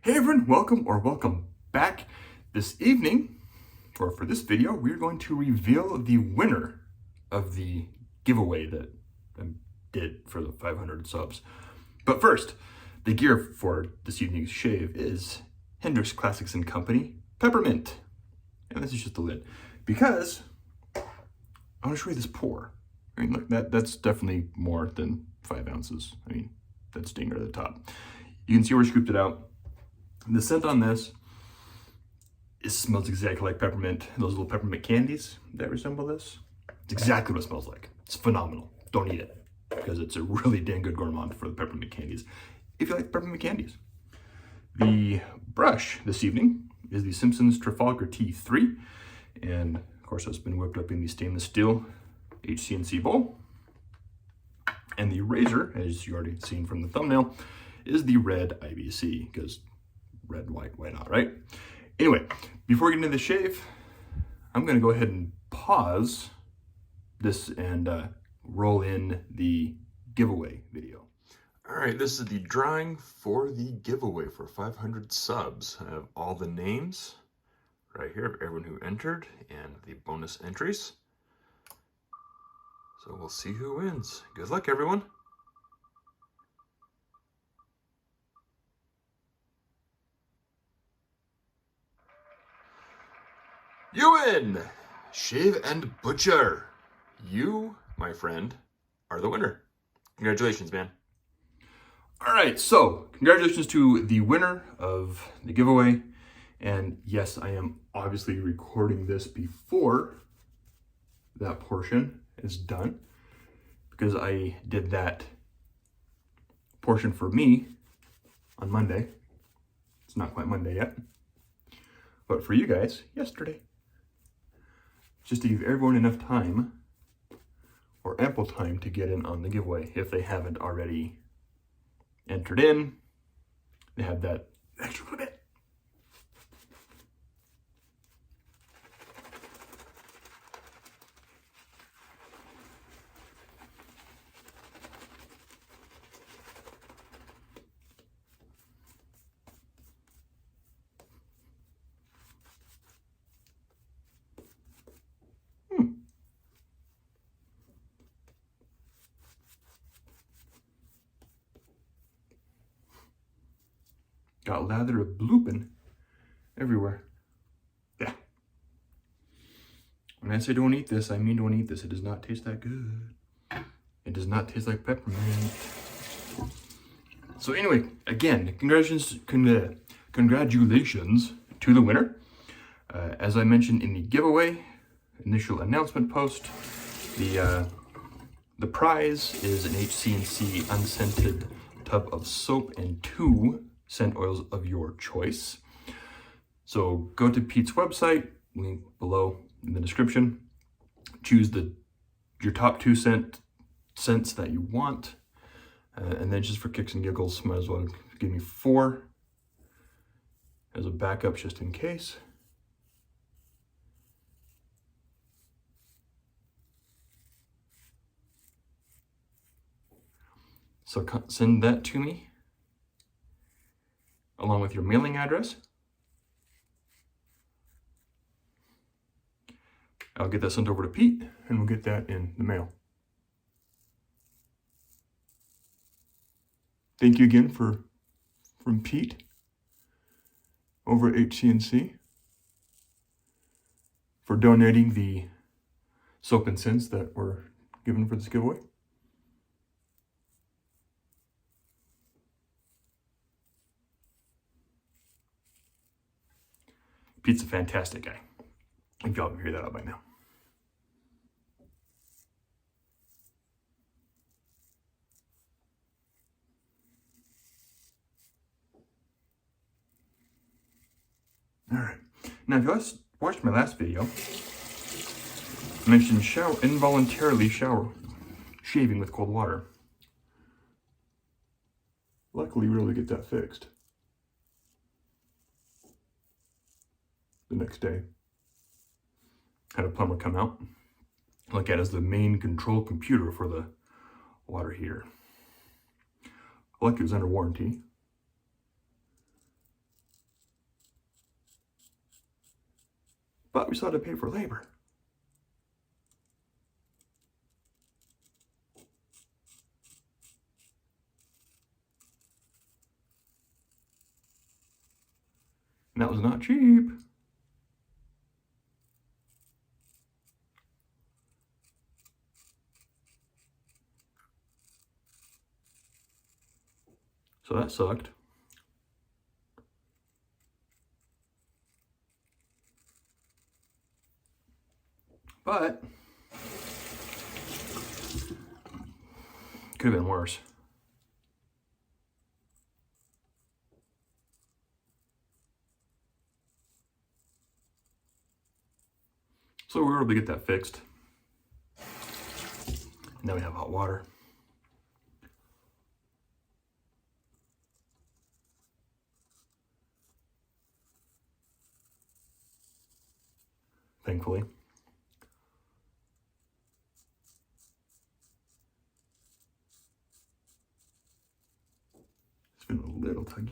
Hey everyone, welcome back. This evening, or for this video, we're going to reveal the winner of the giveaway that I did for the 500 subs. But first, the gear for this evening's shave is Hendrix Classics & Company Peppermint. And this is just the lid. Because I want to show you this pour. I mean, look, that's definitely more than 5 ounces. I mean, that stinger at the top. You can see where I scooped it out. The scent on this, it smells exactly like peppermint. Those little peppermint candies that resemble this. It's exactly what it smells like. It's phenomenal. Don't eat it because it's a really dang good gourmand for the peppermint candies. If you like peppermint candies. The brush this evening is the Simpson's Trafalgar T3. And of course, it's been whipped up in the stainless steel HC&C bowl. And the razor, as you already seen from the thumbnail, is the red IBC because red, white, why not, right? Anyway, before we get into the shave, I'm gonna go ahead and pause this and roll in the giveaway video. All right, this is the drawing for the giveaway for 500 subs. I have all the names right here of everyone who entered and the bonus entries. So we'll see who wins. Good luck, everyone. You win! Shave and Butcher. You, my friend, are the winner. Congratulations, man. All right, so congratulations to the winner of the giveaway. And yes, I am obviously recording this before that portion is done because I did that portion for me on Monday. It's not quite Monday yet, but for you guys, yesterday. Just to give everyone enough time, or ample time, to get in on the giveaway if they haven't already entered in. They have that extra little bit. Got lather of blooping everywhere. Yeah. When I say don't eat this, I mean don't eat this. It does not taste that good. It does not taste like peppermint. So anyway, again, congratulations to the winner. As I mentioned in the giveaway initial announcement post, the prize is an HC&C unscented tub of soap and 2 scent oils of your choice. So go to Pete's website, link below in the description. Choose your top 2 scents that you want. And then just for kicks and giggles, might as well give me 4 as a backup just in case. So send that to me along with your mailing address. I'll get that sent over to Pete and we'll get that in the mail. Thank you again from Pete over at HC&C for donating the soap and scents that were given for this giveaway. Pete's a fantastic guy. If y'all can figure that out by now. All right. Now, if you watched my last video, I mentioned involuntarily shaving with cold water. Luckily, we were able to get that fixed the next day. Had a plumber come out, look at it as the main control computer for the water heater. Luckily, it was under warranty. but we still had to pay for labor. And that was not cheap. So that sucked. But could have been worse. So we were able to get that fixed. Now we have hot water. Thankfully. It's been a little tuggy.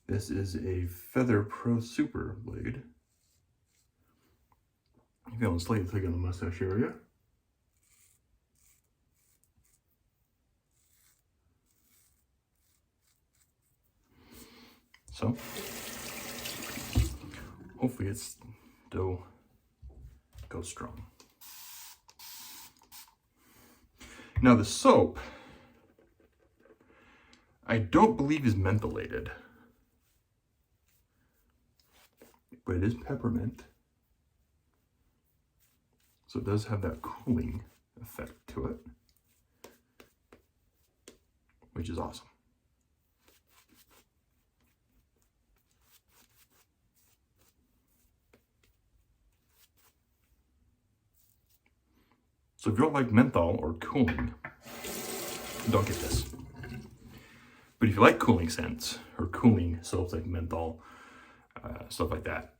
This is a Feather Pro Super blade. I'm feeling slightly tuggy on the mustache area. So, hopefully it still goes strong. Now the soap, I don't believe is mentholated, but it is peppermint. So it does have that cooling effect to it, which is awesome. So if you don't like menthol or cooling, don't get this. But if you like cooling scents or cooling soaps like menthol, stuff like that,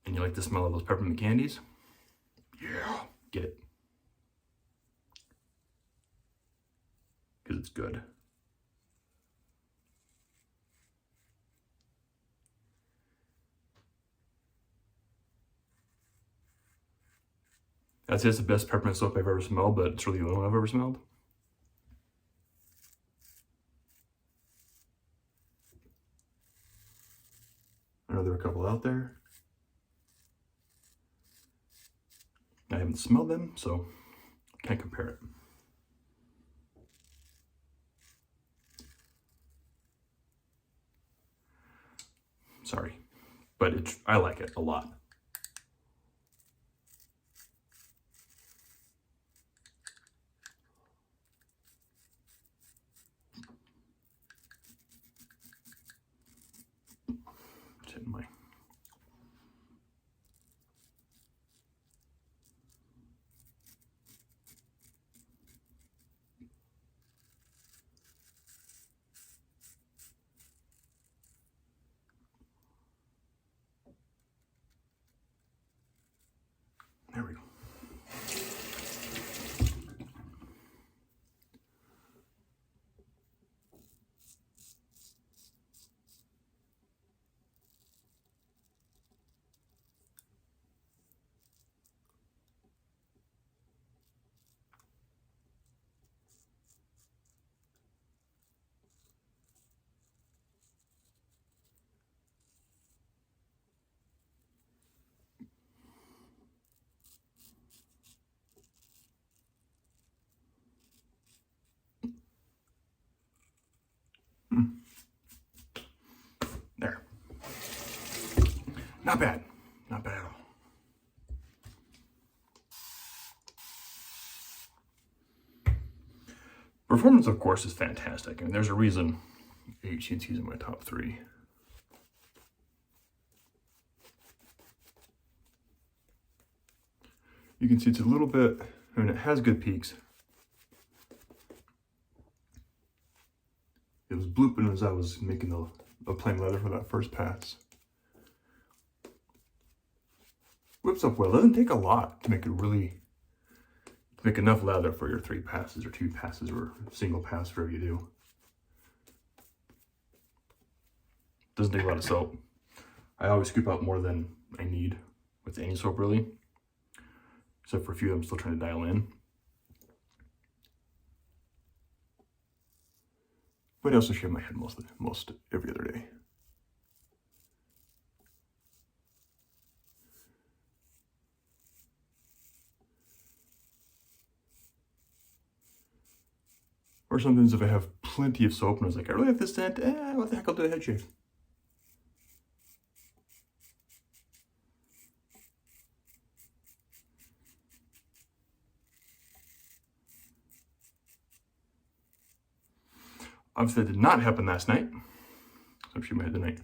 and you like the smell of those peppermint candies, yeah, get it. Because it's good. I'd say it's the best peppermint soap I've ever smelled, but it's really the only one I've ever smelled. I know there are a couple out there. I haven't smelled them, so can't compare it. Sorry, but I like it a lot. It's in my There we go. There. Not bad. Not bad at all. Performance, of course, is fantastic. I mean, there's a reason HC&C is in my top 3. You can see it's a little bit, I mean, it has good peaks. It was blooping as I was making the plain leather for that first pass. Whips up well. It doesn't take a lot to make it really, to make enough leather for your 3 passes or 2 passes or single pass, whatever you do. Doesn't take a lot of soap. I always scoop out more than I need with any soap really, except for a few I'm still trying to dial in. But I also shave my head most every other day. Or sometimes if I have plenty of soap and I was like, I really have this scent, what the heck, I'll do a head shave. Obviously, that did not happen last night, so I'm shaving my head tonight.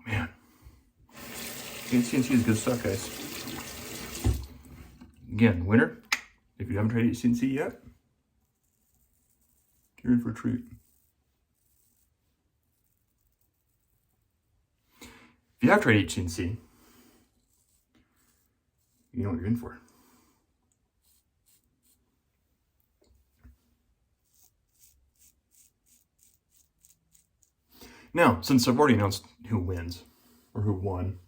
Man, HC&C is good stuff, guys. Again, winter, if you haven't tried HC&C yet, you're in for a treat. If you have tried HC&C, you know what you're in for. Now, since I've already announced who wins, or who won,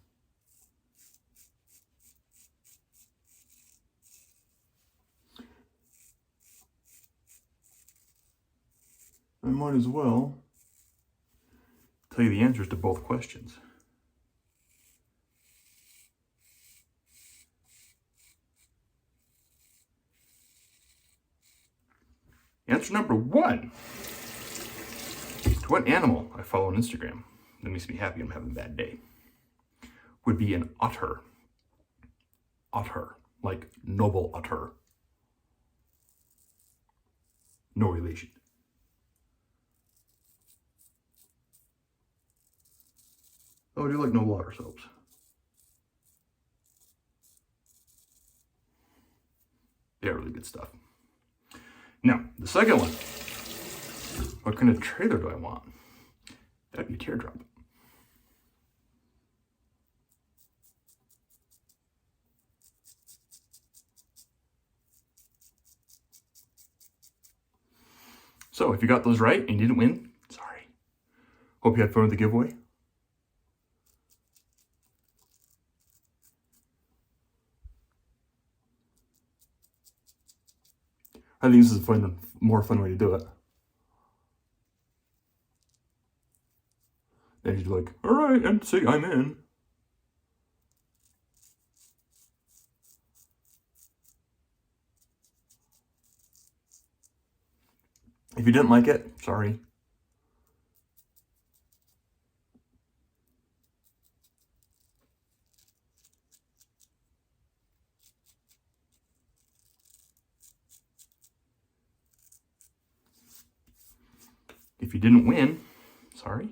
I might as well tell you the answers to both questions. Answer number 1. To what animal I follow on Instagram that makes me happy I'm having a bad day would be an otter. Otter, like noble otter. No relation. Oh, I do like noble otter soaps. They're really good stuff. Now, the second one. What kind of trailer do I want? That'd be a teardrop. So, if you got those right and you didn't win, sorry. Hope you had fun with the giveaway. I think this is a more fun way to do it. Then you're like, all right, and say I'm in. If you didn't like it, sorry. If you didn't win, sorry.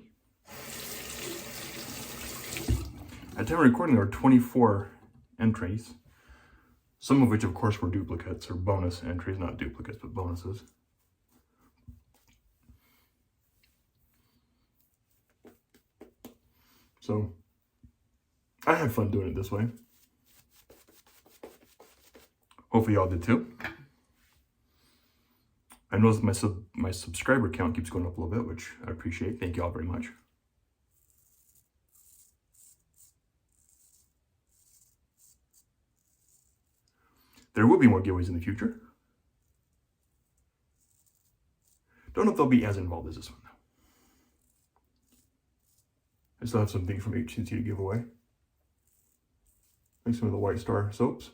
At the time of recording, there were 24 entries, some of which, of course, were duplicates or bonus entries, not duplicates, but bonuses. So, I had fun doing it this way. Hopefully y'all did too. I noticed my subscriber count keeps going up a little bit, which I appreciate. Thank you all very much. There will be more giveaways in the future. Don't know if they'll be as involved as this one, though. I still have some things from HC&C to give away. Like some of the White Star soaps.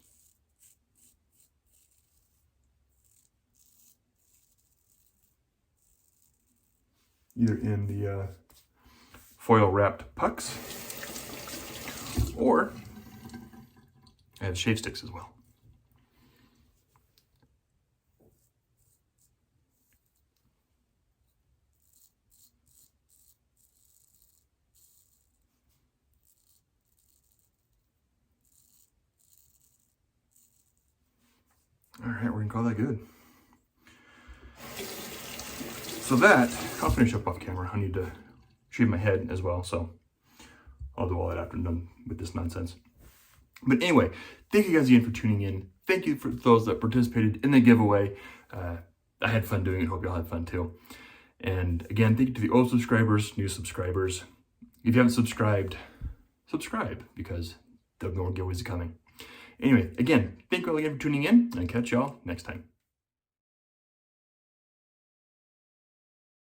Either in the foil wrapped pucks, or I have shave sticks as well. All right. right, we're gonna call that good. So that, I'll finish up off camera. I need to shave my head as well, so I'll do all that after I'm done with this nonsense. But anyway, thank you guys again for tuning in. Thank you for those that participated in the giveaway. I had fun doing it. Hope y'all had fun too. And again, thank you to the old subscribers, new subscribers. If you haven't subscribed, subscribe, because there'll be more giveaways coming. Anyway, again, thank you all again for tuning in, and I'll catch y'all next time.